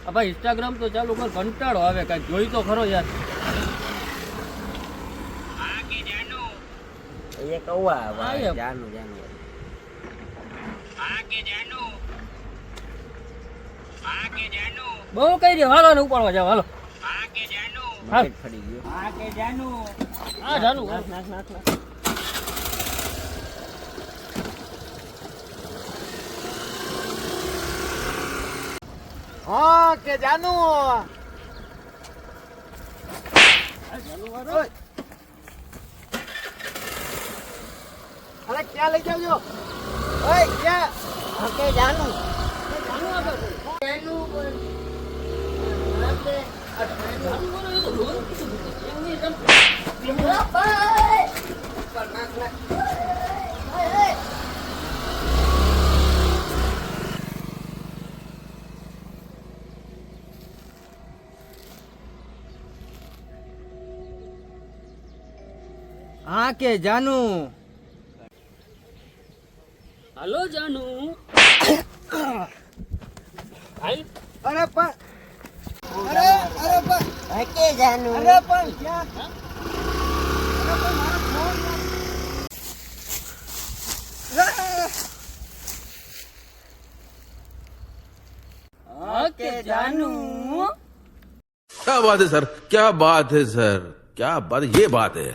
ભાઈ ઇન્સ્ટાગ્રામ તો ચાલુ કર, કંટાળો આવે, કાંઈક જોઈ તો ખરો યાર. ये कौआ हाँ, ये- जानू जानू બહુ કઈ દે, હાલો ને ઉપાડવા જાવ, હાલો. હાલ. બકેટ ફરી ગયો હા ચાલુ નાખ નાખ નાખ નાખ हाँ के जानू अरे क्या ले जाओ ओए क्या हाँ के जानू हाँ के जानू હાલો જાનુ. હાલ. अरे पर अरे पर हाँ के जानू अरे पर क्या अरे पर मारा फोन હા કે જાનુ. क्या बात है सर, क्या बात है सर, क्या बात, ये बात है.